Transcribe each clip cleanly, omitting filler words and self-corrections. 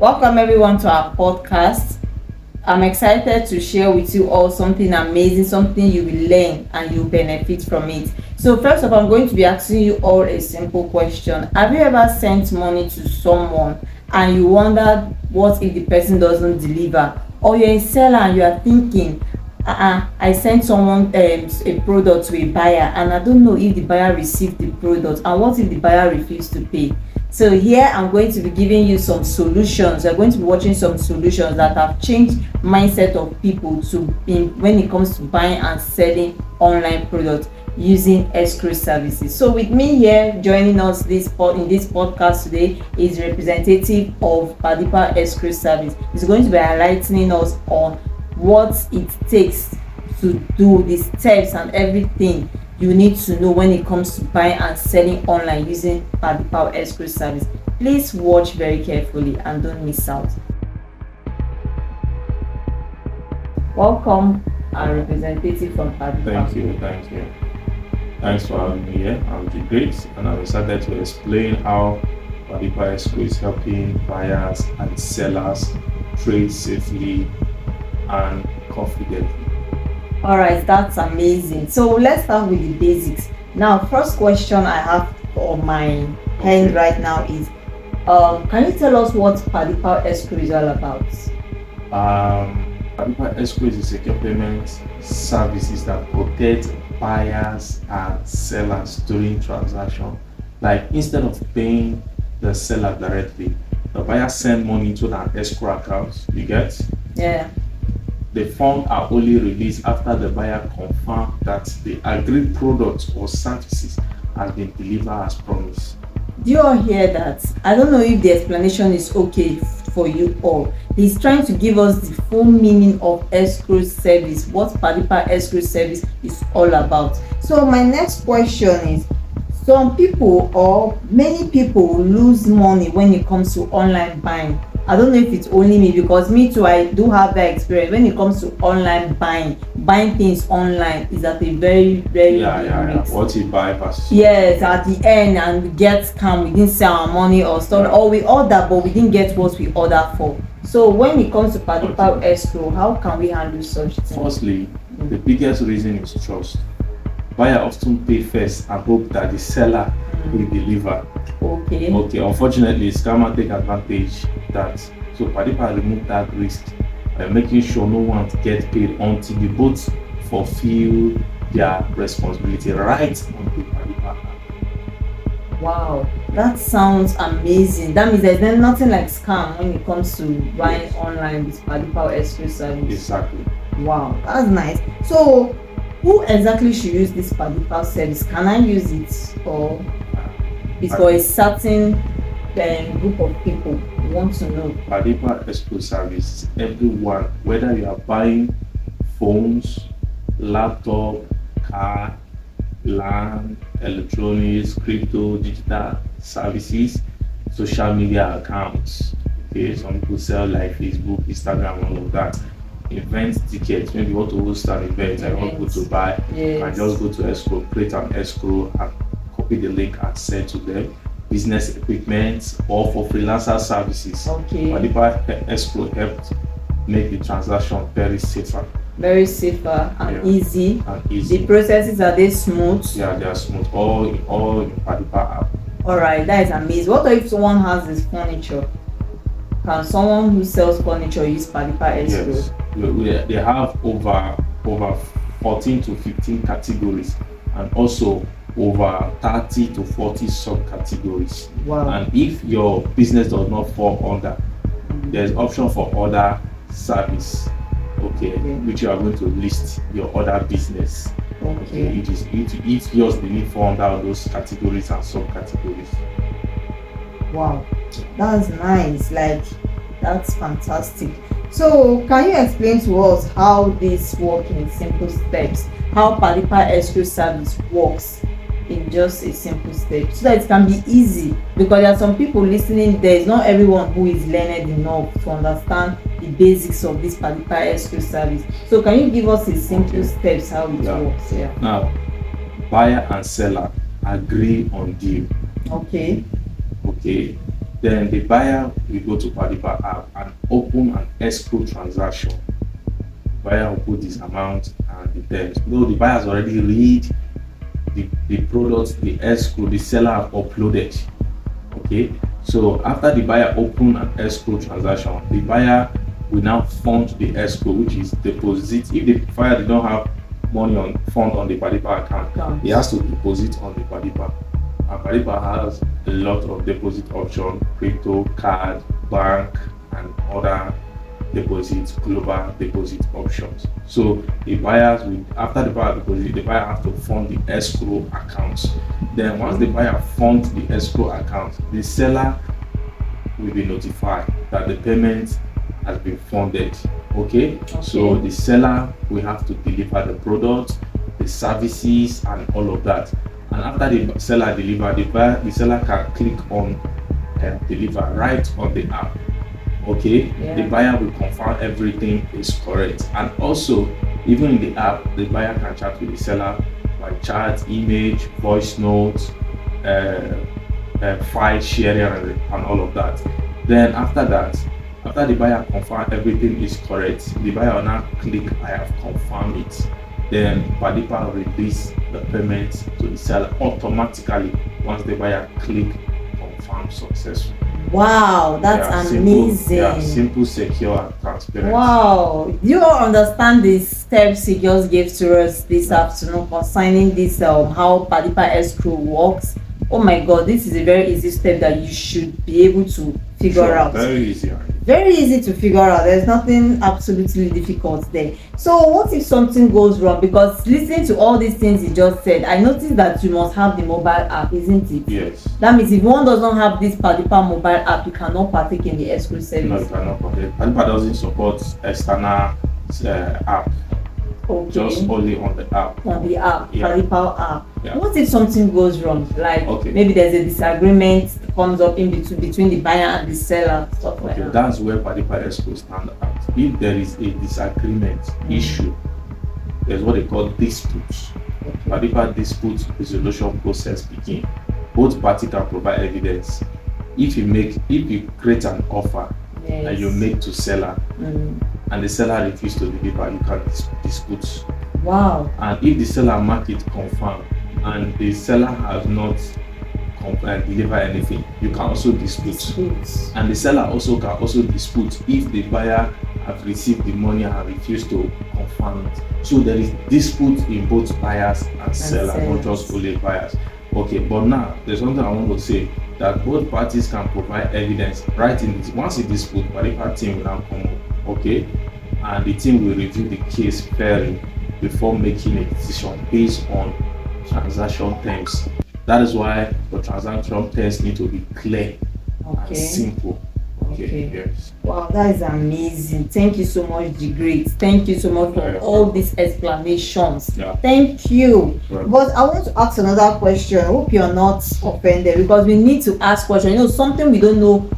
Welcome everyone to our podcast. I'm excited to share with you all something amazing, something you will learn and you benefit from it. So first of all, I'm going to be asking you all a simple question. Have you ever sent money to someone and you wondered what if the person doesn't deliver? Or you're a seller and you are thinking, I sent someone a product to a buyer and I don't know if the buyer received the product, and what if the buyer refused to pay? So here I'm going to be giving you some solutions. You're going to be watching some solutions that have changed mindset of people when it comes to buying and selling online products using escrow services. So with me here joining us in this podcast today is representative of PadiePal Escrow service. He's going to be enlightening us on what it takes to do the steps and everything you need to know when it comes to buying and selling online using PadiePal Escrow service. Please watch very carefully and don't miss out. Welcome, our representative from PadiePal. Thank you. Thanks for having me here. I'm great, and I'm excited to explain how PadiePal Escrow is helping buyers and sellers trade safely and confidently. All right, that's amazing. So let's start with the basics. Now, first question I have on my hand right now is, can you tell us what PadiePal Escrow is all about? PadiePal Escrow is a secure payment services that protect buyers and sellers during transaction. Like, instead of paying the seller directly, the buyer send money to an escrow account. You get? Yeah. The funds are only released after the buyer confirms that the agreed products or services has been delivered as promised. Do you all hear that? I don't know if the explanation is okay for you all. He's trying to give us the full meaning of escrow service, what PadiePal Escrow service is all about. So my next question is, some people or many people lose money when it comes to online buying. I don't know if it's only me, because me too, I do have that experience. When it comes to online buying things online is at a very big risk. What you buy versus yes, at the end, and we get scam, we didn't sell our money or stuff, or we order but we didn't get what we ordered for. So when it comes to PadiePal Escrow, how can we handle such things? Firstly, the biggest reason is trust. Buyer often pay first and hope that the seller will deliver. Okay. Unfortunately, scammer take advantage that. So PadiePal remove that risk by making sure no one gets paid until they both fulfill their responsibility right on the PadiePal app. Wow, that sounds amazing. That means there's nothing like scam when it comes to buying online with PadiePal Escrow service. Exactly. Wow, that's nice. So who exactly should use this PadiePal service? Can I use it, or it's for a certain group of people who want to know? PadiePal Escrow service, everyone, whether you are buying phones, laptop, car, land, electronics, crypto, digital services, social media accounts. Okay, some people sell like Facebook, Instagram, all of that. Event tickets, maybe you want to host an event and you want people to buy, yes. And just go to escrow, create an escrow and copy the link and send to them. Business equipment or for freelancer services. Okay. PadiePal Escrow helped make the transaction very safer And easy. Easy. The processes, are they smooth? Yeah, they are smooth. All in PadiePal app. All right, that is amazing. What if someone has this furniture? Can someone who sells furniture use PadiePal Escrow? Yes, they have over 14 to 15 categories, and also over 30 to 40 subcategories. Wow. And if your business does not fall under, there's option for other service, which you are going to list your other business. If yours didn't fall under those categories and subcategories. Wow, that's nice. Like, that's fantastic. So can you explain to us how this works in simple steps? How PadiePal Escrow service works in just a simple step, so that it can be easy, because there are some people listening. There is not everyone who is learned enough to understand the basics of this PadiePal Escrow service. So can you give us a simple steps how it works? Yeah. Now, buyer and seller agree on deal. Okay. Then the buyer will go to PadiePal app and open an escrow transaction. Buyer will put this amount and the terms. Though the buyer has already read the product, the escrow, the seller have uploaded. Okay, so after the buyer open an escrow transaction, the buyer will now fund the escrow, which is deposit. If the buyer did not have money on fund on the PadiePal account, he has to deposit on the PadiePal. And PadiePal has a lot of deposit options: crypto, card, bank, and other deposit, global deposit options. So the buyers will, after the buyer deposit, the buyer has to fund the escrow account. Then once the buyer funds the escrow account, the seller will be notified that the payment has been funded. Okay? So the seller will have to deliver the product, the services, and all of that. And after the seller deliver, the seller can click on deliver right on the app. Okay, the buyer will confirm everything is correct. And also, even in the app, the buyer can chat with the seller by chat, image, voice notes, file sharing, and all of that. Then after that, after the buyer confirm everything is correct, the buyer will now click I have confirmed it. Then PadiePal release the payment to the seller automatically once the buyer click confirm successful. Wow, that's amazing. Simple, secure, and transparent. Wow, do you all understand the steps he just gave to us this afternoon concerning this how PadiePal Escrow works? Oh my God, this is a very easy step that you should be able to figure out. Very easy. Very easy to figure out. There's nothing absolutely difficult there. So what if something goes wrong? Because listening to all these things you just said, I noticed that you must have the mobile app, isn't it? Yes. That means if one does not have this PadiePal mobile app, you cannot partake in the escrow service. No, you cannot partake. PadiePal doesn't support external app. Okay. Just only on the app. On the app, PadiePal app. Yeah. What if something goes wrong? Like maybe there's a disagreement comes up in between the buyer and the seller, stuff like that. That's where PadiePal Escrow stand out. If there is a disagreement issue, there's what they call disputes. PadiePal dispute resolution process begin. Both parties can provide evidence. If you create an offer and you make to seller and the seller refuses to deliver, you can dispute. Wow. And if the seller mark it confirmed and the seller has not deliver anything, you can also dispute. And the seller can also dispute if the buyer have received the money and refused to confirm it. So there is dispute in both buyers and seller, not just only buyers. Okay, but now there's something I want to say, that both parties can provide evidence right in this. Once it dispute, PadiePal team will now come up, okay, and the team will review the case fairly before making a decision based on transaction terms. That is why the transaction terms need to be clear and simple. Okay. Yes. Wow, that is amazing. Thank you so much, the great. Thank you so much for all these explanations. Thank you. But I want to ask another question. I hope you're not offended, because we need to ask questions. You know, something we don't know,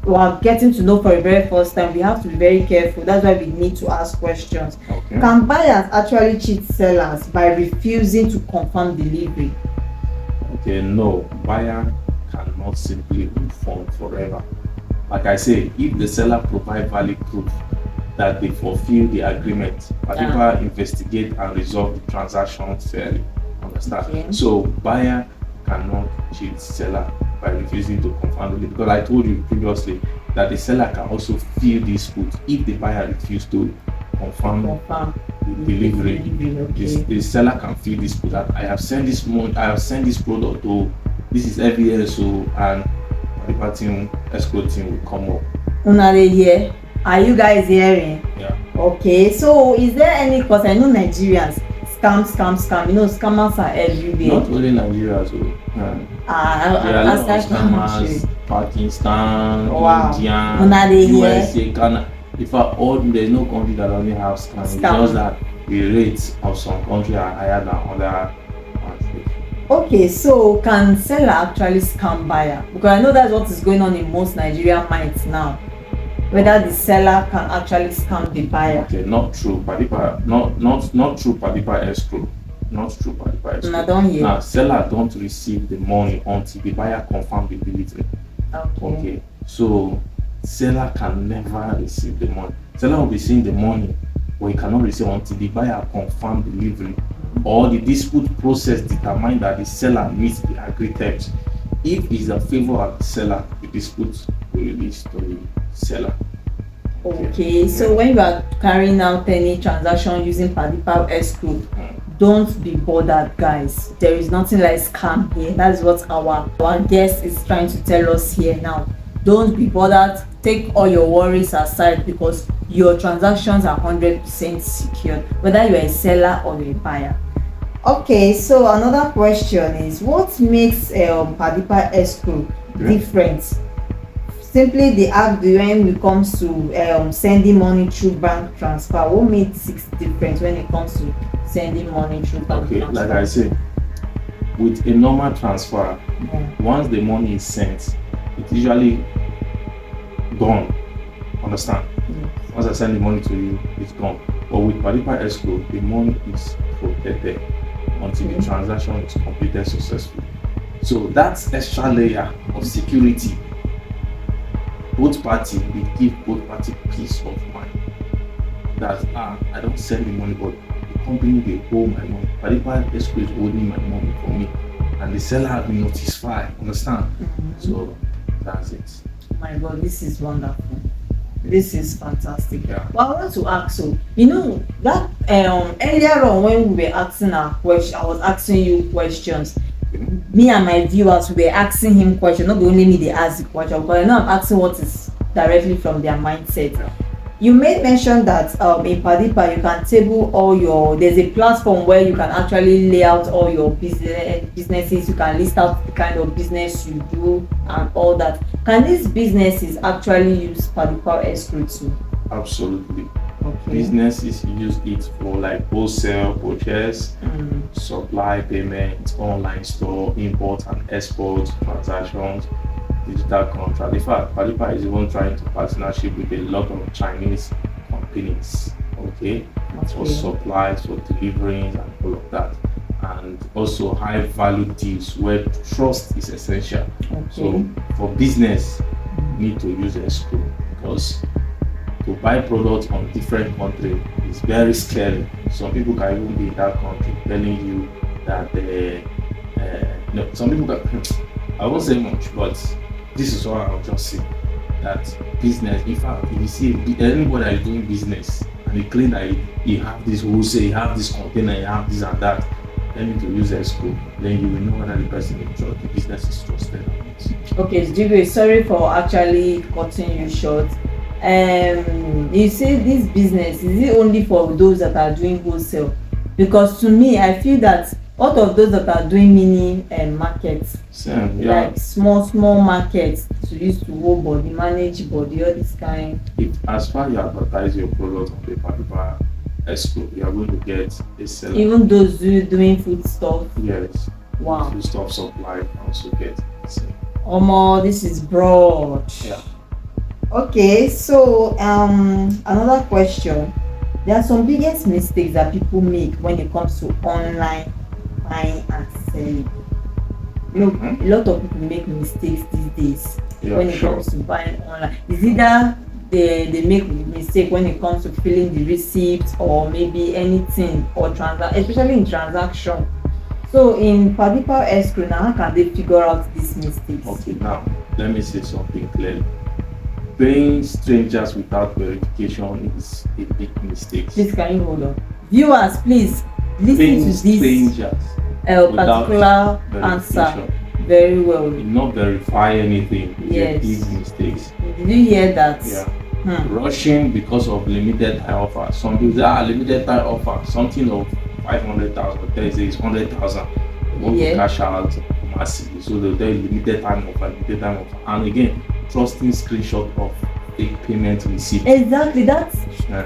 we are getting to know for the very first time. We have to be very careful. That's why we need to ask questions. Can buyers actually cheat sellers by refusing to confirm delivery? Okay, no, buyer cannot simply refund forever. Like I say, if the seller provide valid proof that they fulfill the agreement, PadiePal investigate and resolve the transaction fairly. Understand? So buyer cannot cheat seller by refusing to confirm delivery, because I told you previously that the seller can also feel dispute if the buyer refuses to confirm the delivery. The seller can feel dispute that I have sent this money, I have sent this product, this is evidence, and PadiePal team, escrow team will come up. Una dey hear? Are you guys hearing? Yeah. Okay, so is there any, because I know Nigerians scam, you know, scammers are everywhere. Not only Nigerians, there are a lot of scammers, Pakistan, India, USA, Ghana. In fact, there's no country that only have scams. It's just that the rates of some countries are higher than other countries. Okay, so can seller actually scam buyer? Because I know that's what is going on in most Nigerian minds now. Whether the seller can actually scam the buyer. Okay, not true. PadiePal, not true PadiePal Escrow. Not true PadiePal Escrow. I don't hear. Now, seller don't receive the money until the buyer confirm the delivery. Okay. So seller can never receive the money. Seller will be seeing the money, but he cannot receive until the buyer confirm delivery or the dispute process determine that the seller meets the agreed terms. If it's a favor of the seller, the dispute will release to the seller. Okay, so when you are carrying out any transaction using PadiePal Escrow, don't be bothered, guys. There is nothing like scam here. That's what our guest is trying to tell us here now. Don't be bothered. Take all your worries aside because your transactions are 100% secured, whether you're a seller or a buyer. Okay, so another question is, what makes PadiePal Escrow different? Simply the act when it comes to sending money through bank transfer. What makes it different when it comes to sending money through bank transfer? Okay, like I say, with a normal transfer, once the money is sent, it's usually gone. Understand? Once I send the money to you, it's gone. But with PadiePal Escrow, the money is protected until the transaction is completed successfully. So that's extra layer of security. Both parties, we give both parties peace of mind that I don't send the money, but the company they hold my money. PadiePal Escrow is holding my money for me, and the seller has been notified. Understand? So that's it. Oh my God, this is wonderful. This is fantastic. Yeah. But I want to ask, so you know that earlier on when we were asking our question, I was asking you questions. Me and my viewers were asking him questions. Not only me, they ask the question, but I know I'm asking what is directly from their mindset. Yeah. You made mention that in PadiePal you can table all your. There's a platform where you can actually lay out all your businesses. You can list out the kind of business you do and all that. Can these businesses actually use PadiePal Escrow too? Absolutely. Okay. Businesses use it for like wholesale purchase, supply payment, online store, import and export transactions, digital contract. In fact, PadiePal is even trying to partnership with a lot of Chinese companies, okay, for supplies, for deliverings and all of that. And also high value deals where trust is essential. Okay. So for business, you need to use escrow because to buy products from different countries is very scary. Some people can even be in that country telling you that some people can, I won't say much, but this is what I'll just say, that business, in fact, if you see anybody that is doing business and he claim that he have this wholesale, he have this container, he have this and that, then to use escrow, then you will know whether the person is trusted, the business is trusted or not. Okay, Jibe, sorry for actually cutting you short. You say this business, is it only for those that are doing wholesale? Because to me, I feel that all of those that are doing mini markets, like small markets to use to hold body, manage body, all this kind. If as far as you advertise your product on the PadiePal Escrow, you are going to get a seller. Even those doing food stuff. Yes. Wow. Food stuff supply also get Omo, this is broad. Yeah. Okay, so another question. There are some biggest mistakes that people make when it comes to online buying and selling. You know, a lot of people make mistakes these days when it comes to buying online. Is either they make mistake when it comes to filling the receipt or maybe anything or especially in transaction. So in PadiePal Escrow, now how can they figure out these mistakes? Okay, now let me say something clearly. Paying strangers without verification is a big mistake. Please, can you hold on? Viewers, please listen to this strangers particular answer very well. Not verify anything is yes. a big mistake. Did you hear that? Yeah. Rushing because of limited time offer. Some people say, limited time offer, something of 500,000, there is 100,000. They want to cash out massively. So they'll tell you limited time offer. And again, trusting screenshot of fake payment receipt. Exactly, that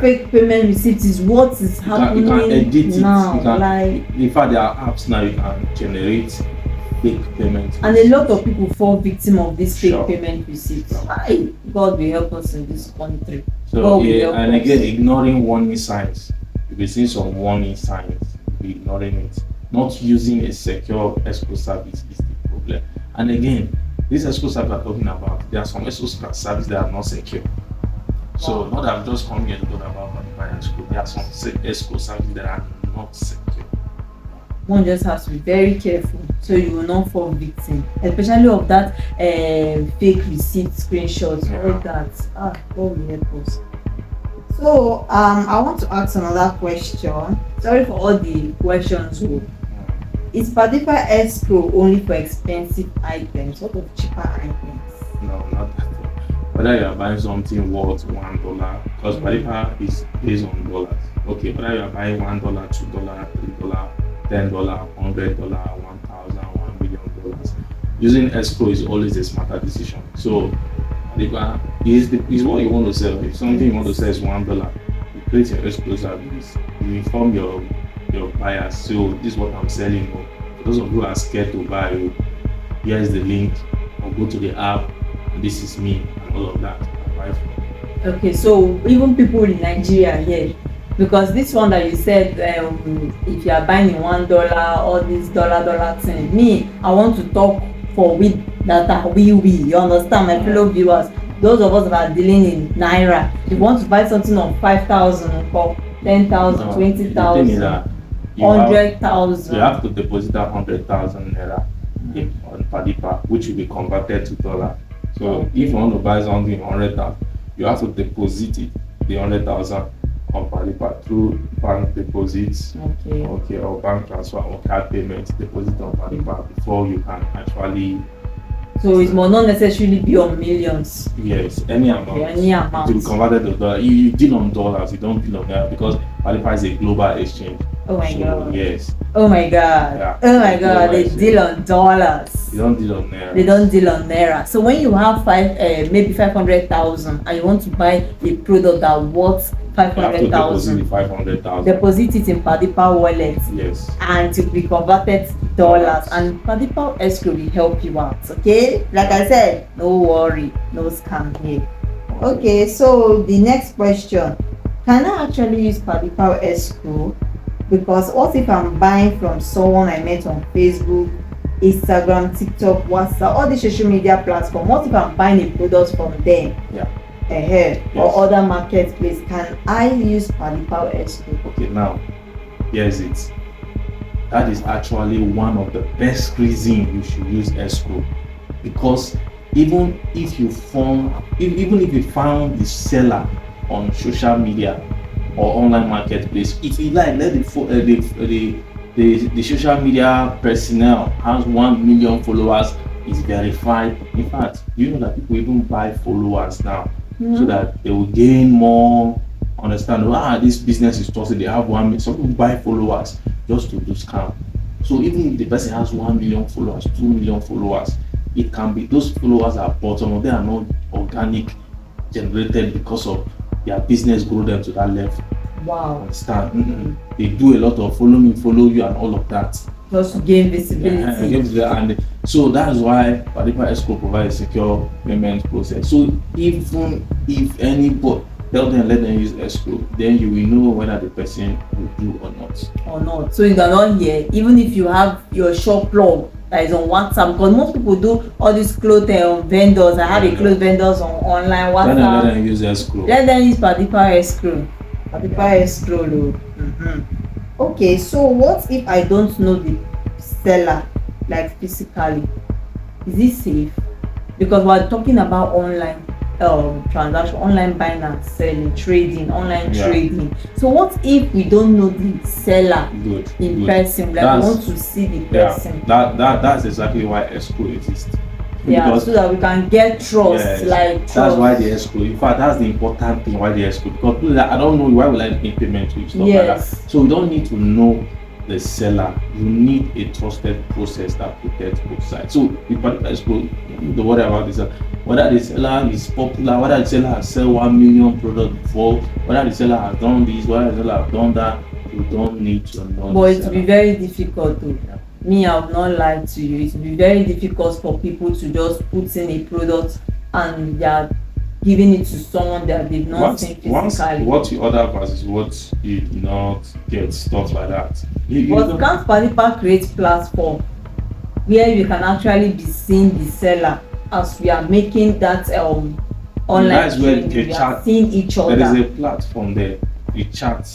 fake payment receipt is what is happening you can edit it now. In fact, there are apps now you can generate fake payment. And a lot of people fall victim of this fake payment receipt. God will help us in this country. So and again, ignoring warning signs. If you see some warning signs, be ignoring it. Not using a secure escrow service is the problem. And again, These escrow services we are talking about, there are some escrow services that are not secure. So Wow. not that I've just come here to talk about PadiePal Escrow. There are some escrow services that are not secure. One just has to be very careful so you will not fall victim, especially of that fake receipt screenshots. Yeah. All that. God will help us. So I want to ask another question. Sorry for all the questions. Is PadiePal Escrow only for expensive items? What of cheaper items? No, not at all. Whether you are buying something worth $1, because PadiePal is based on dollars. Okay, whether you are buying $1, $2, $3, $10, $100, $1,000, $1 million, using escrow is always a smarter decision. So PadiePal is what you want to sell. If something you want to sell is $1, you create your escrow service. You inform your buyers. So this is what I'm selling. For those of you who are scared to buy, here is the link, or go to the app. This is me, and all of that. Okay, so even people in Nigeria here, because this one that you said, if you are buying in $1, all this dollar thing, me, I want to talk for we that are we, you understand, my fellow viewers, those of us that are dealing in naira. If you want to buy something of 5,000 or 10,000, 20,000, 100,000, you have to deposit 100,000 naira on PadiePal, which will be converted to dollar. So if you want to buy something 100,000, you have to deposit it, the 100,000 on PadiePal through bank deposits, or bank transfer or card payments. Deposit on PadiePal before you can actually. So it must not necessarily be on millions. Yes, any amount. Any amount. It will be converted to dollar. You deal on dollars, you don't deal on naira, because PadiePal is a global exchange. Oh my God. Yes. Oh my God. Yeah. Oh my God. They deal on dollars. You don't deal on naira. They don't deal on naira. So when you have maybe 500,000 and you want to buy a product that worth 500,000, deposit it in PadiePal wallet. Yes. And to be converted to dollars. And PadiePal Escrow will help you out. Okay. Like I said, no worry, no scam here. Okay. So the next question: can I actually use PadiePal Escrow? Because what if I'm buying from someone I met on Facebook, Instagram, TikTok, WhatsApp, all the social media platforms? What if I'm buying a product from them? Yeah. Yes. Or other marketplace? Can I use PadiePal Escrow? Okay, now here's it. That is actually one of the best reasons you should use escrow, because even if you found the seller on social media or online marketplace, if you like, let the social media personnel has 1 million followers, is verified. In fact, you know that people even buy followers now, so that they will gain more understand. This business is trusted. They have 1 million. Some people buy followers just to do scam. So even if the person has 1 million followers, 2 million followers, it can be those followers are bought. Some of them are not organic, generated because of their business grow them to that level. Wow. Understand? They do a lot of follow me, follow you, and all of that. Just to gain visibility. And so that's why PadiePal Escrow provides a secure payment process. So even if anybody tell them, let them use escrow, then you will know whether the person will do or not. So you cannot hear, even if you have your shop plug that is on WhatsApp, because most people do all these clothes vendors. I have a clothes vendors on online WhatsApp. Let them use escrow. Let them use PadiePal Escrow. PadiePal Escrow. Okay, so what if I don't know the seller, like physically? Is it safe? Because we're talking about online transaction, online buying and selling, trading, online trading. So what if we don't know the seller in person? Like we want to see the person. That's exactly why escrow exists. So that we can get trust. That's why the escrow. In fact, that's the important thing why the escrow. Because people I don't know why will I make payment to you, stuff like that. So you don't need to know the seller. You need a trusted process that protects both sides. So with PadiePal Escrow, don't worry about this. Whether the seller is popular, whether the seller has sold 1 million products before, whether the seller has done this, whether the seller has done that, you don't need to know. But it will be very difficult though. Me, I will not lie to you. It will be very difficult for people to just put in a product and they are giving it to someone that they've not seen physically. What you order versus what you do not get, stuff like that. But can't PadiePal create platform where you can actually be seeing the seller as we are making that online That's where training, the we are chat. seeing each other. There is a platform there. The chat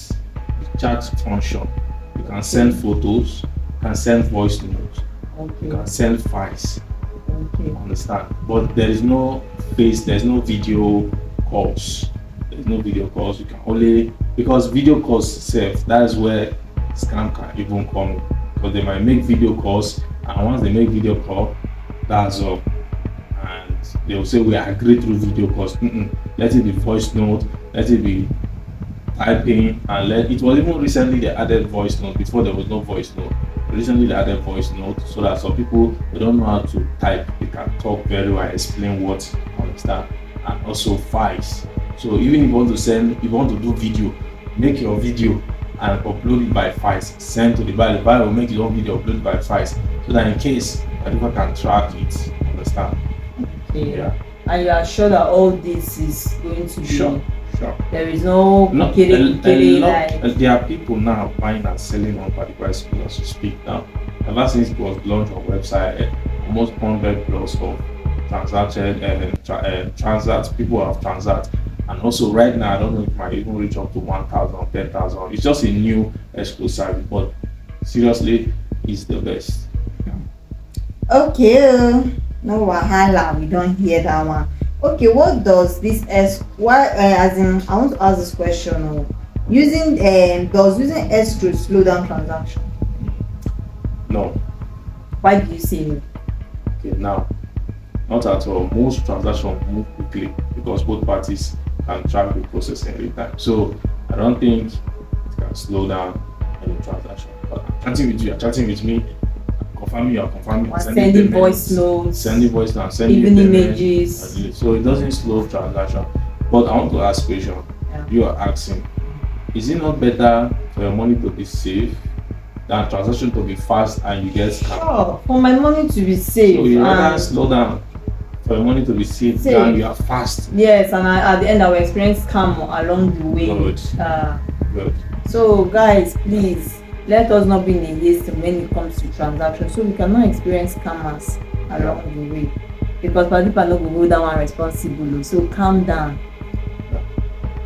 function. You can send photos. You can send voice notes. Okay. You can send files. Okay. Understand? But there is no face. There's no video calls. There's no video calls. You can only, because video calls itself, that's where scam can even come in. Because they might make video calls, and once they make video call, that's all. And they will say we agree through video calls. Let it be voice note. Let it be typing, and it was even recently they added voice note. Before there was no voice note. Recently they added voice note, so that some people, they don't know how to type, they can talk very well, explain what you understand, and also files. So even if you want to send, if you want to do video, make your video and upload it by files, send to the buyer. The buyer will make his own video, upload it by files, so that in case people can track it. Understand? Okay. Yeah. And you are sure that all this is going to be Sure. There is no There are people now buying and selling on PadiePal Escrow as we speak now. Ever since it was launched on website, almost 100 plus of transacted transact people have transact, and also right now I don't know if it might even reach up to 1,000 or 10,000. It's just a new escrow service, but seriously, it's the best. Okay, no wahala, we don't hear that one. Okay, what does this as in, I want to ask this question. Does using escrow slow down transaction? No. Why do you say no? Okay, now, not at all. Most transactions move quickly because both parties can track the process every time. So I don't think it can slow down any transaction. But I'm chatting with you, you're chatting with me, confirming, you're confirming, sending voice notes, sending even images. So it doesn't slow transaction. But I want to ask a question. Yeah. You are asking, is it not better for your money to be safe than transaction to be fast and you get scammed? Sure, for my money to be safe. So you rather slow down for your money to be safe than you are fast. Yes, and at the end I will experience scam along the way. Good. So guys, please let us not be in a haste when it comes to transactions, so we cannot experience scammers along the way. Because PadiePal no go hold that one responsible. So calm down.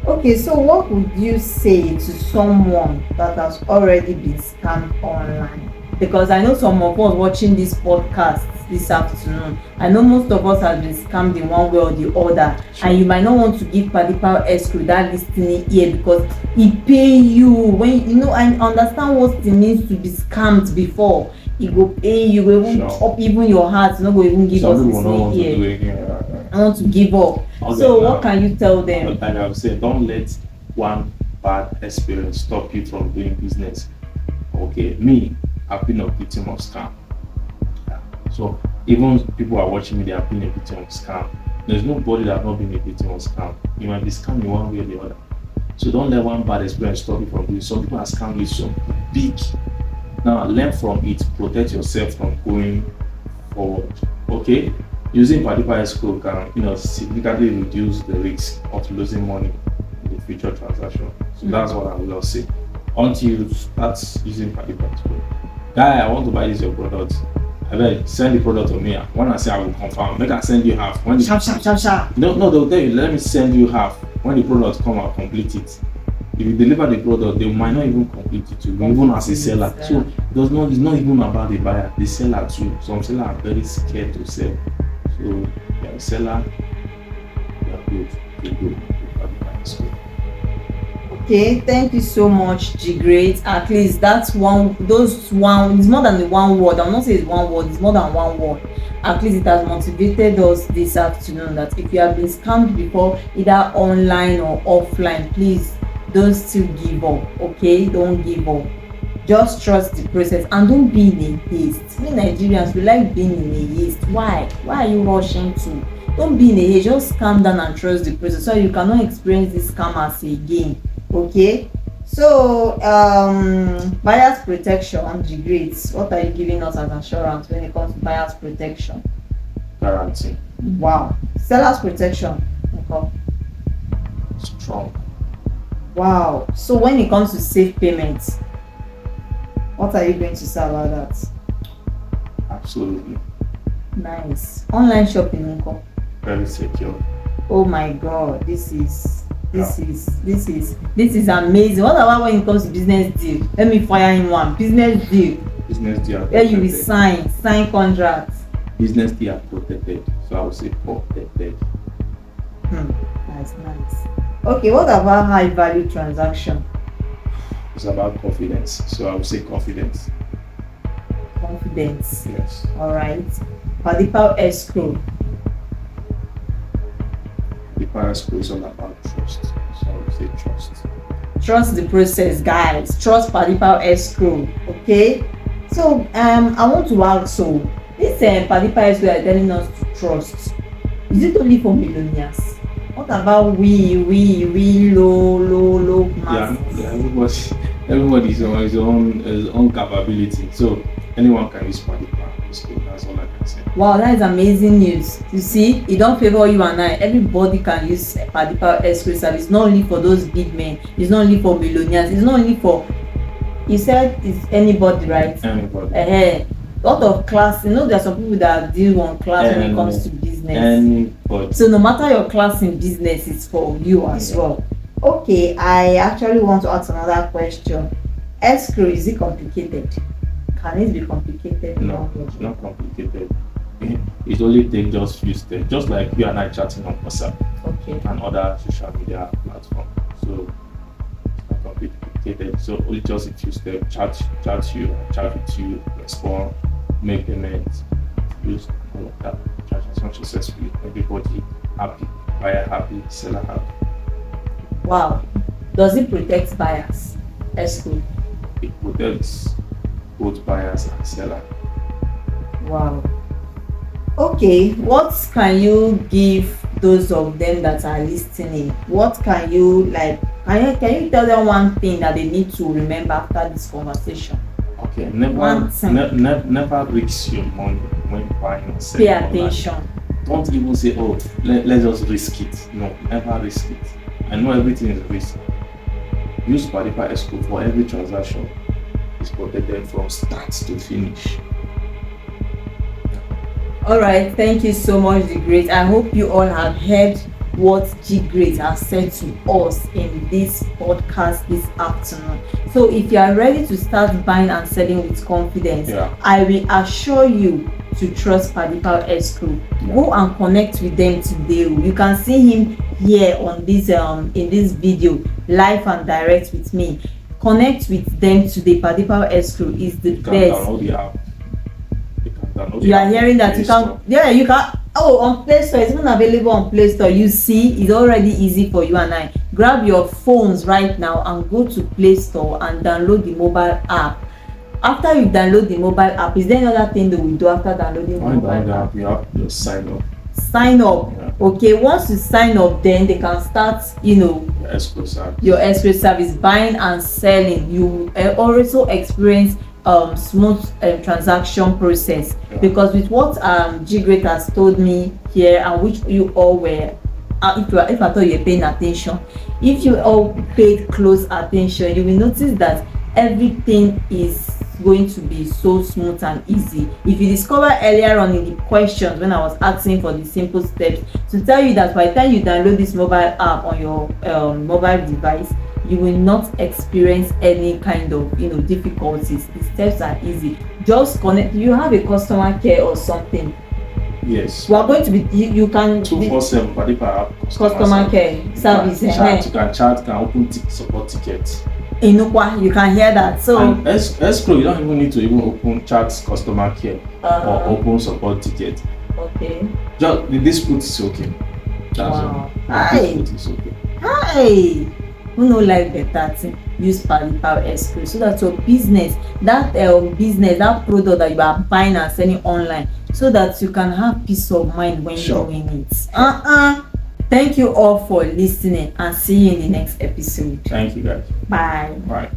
Okay, so what would you say to someone that has already been scammed online? Because I know some of us watching this podcast this afternoon, I know most of us have been scammed in one way or the other. Sure. And you might not want to give PadiePal Escrow that listening ear because he pay you when you know. I understand what it means to be scammed before. He go pay you, go even up even your heart, not go even give us listening ear. I want to give up. Okay, so what can you tell them? Like I've said, don't let one bad experience stop you from doing business. Okay, me, I've been a victim of scam. So even people are watching me, they have been a victim of scam. There's nobody that has not been a victim of scam. You might be scammed in one way or the other. So don't let one bad experience stop you from doing. Some people are scammed with some big. Now learn from it, protect yourself from going forward. Okay? Using PadiePal Escrow can significantly reduce the risk of losing money in the future transaction. So that's what I will say. Until you start using PadiePal Escrow. Guy, I want to buy this your product. I beg, send the product to me. When I say I will confirm, make I send you half. When Sharp. No, they'll tell you, let me send you half. When the product come, I'll complete it. If you deliver the product, they might not even complete it too, even as a seller. So it's not even about the buyer, the seller too. Some sellers are very scared to sell. So you're a seller, you're good to go. Okay, thank you so much, G Great. At least that's one. It's more than the one word. I'm not saying it's one word. It's more than one word. At least it has motivated us this afternoon that if you have been scammed before, either online or offline, please don't still give up. Okay, don't give up. Just trust the process and don't be in a haste. We Nigerians, we like being in a haste. Why are you rushing to? Don't be in a haste. Just calm down and trust the process so you cannot experience this scammers again. Okay, so buyer's protection, G-Greats, what are you giving us as assurance when it comes to buyer's protection? Guarantee. Wow. Seller's protection. Okay. Strong. Wow. So when it comes to safe payments, what are you going to say about that? Absolutely. Nice. Online shopping nko. Very secure. Oh my God, this is amazing. What about when it comes to business deal? Let me fire him one. Business deal. Business deal. Where you will sign contracts. Business deal are protected. So I would say protected. Nice. Okay, what about high value transaction? It's about confidence. So I would say confidence. Confidence. Yes. Alright. PadiePal Escrow. PadiePal Escrow is all about trust. So I would say trust. Trust the process, guys. Trust PadiePal Escrow. Okay. So I want to ask, so this PadiePal Escrow are telling us to trust. Is it only for millionaires? What about we low masses? Yeah, everybody is on his own capability. So anyone can use PadiePal Escrow. That's all I can say. Wow, that is amazing news. You see, it don't favor you and I. Everybody can use PadiePal Escrow service. It's not only for those big men. It's not only for millionaires. It's not only for. You said it's anybody, right? Anybody. Lot of class. There are some people that deal on class when it comes to business. Anybody. So no matter your class in business, it's for you as well. Okay, I actually want to ask another question. Escrow, is it complicated? Can it be complicated? No, it's not complicated. It only takes just few steps, just like you and I chatting on WhatsApp and other social media platforms. So it's not complicated. So only just a few steps. Chat with you, respond, make payments, use all of that. Transaction successfully. Everybody happy, buyer happy, seller happy. Wow. Does it protect buyers? Escrow. It protects both buyers and seller. Wow. Okay, what can you give those of them that are listening? What can you can you tell them one thing that they need to remember after this conversation? Okay, never risk your money when buying or selling. Pay attention. Don't even say, oh, let's just risk it. No, never risk it. I know everything is risk. Use PadiePal Escrow for every transaction. It's protected from start to finish. Alright, thank you so much, The Great. I hope you all have heard what G Great has said to us in this podcast this afternoon. So if you are ready to start buying and selling with confidence, I will assure you to trust PadiePal Escrow. Go and connect with them today. You can see him here on this in this video, live and direct with me. Connect with them today. PadiePal Escrow is the best. Download the app. You are hearing that you can. You can. Oh, on Play Store, it's even available on Play Store. You see, it's already easy for you and I. Grab your phones right now and go to Play Store and download the mobile app. After you download the mobile app, is there any other thing that we do after downloading the mobile app? You have to sign up. Sign up. Yeah. Okay, once you sign up, then they can start, your escrow service, buying and selling. You also experience smooth transaction process, because with what G Great has told me here, and which you all were, if I thought you're paying attention, if you all paid close attention, you will notice that everything is going to be so smooth and easy. If you discover earlier on in the questions when I was asking for the simple steps to tell you that by the time you download this mobile app on your mobile device, you will not experience any kind of difficulties. The steps are easy. Just connect. You have a customer care or something? Yes. We are going to be. You can 247 PadiePal customer care service. You can chat. You can open support tickets. Inukwa, you can hear that. So and escrow, you don't even need to even open chat customer care or open support ticket. Okay. Just the dispute is okay. That's wow. Hi. Dispute is okay. Hi. Who no like better thing? Use PadiePal Escrow so that your business, that product that you are buying and selling online, so that you can have peace of mind when you're doing it. Thank you all for listening, and see you in the next episode. Thank you guys. Bye. Bye.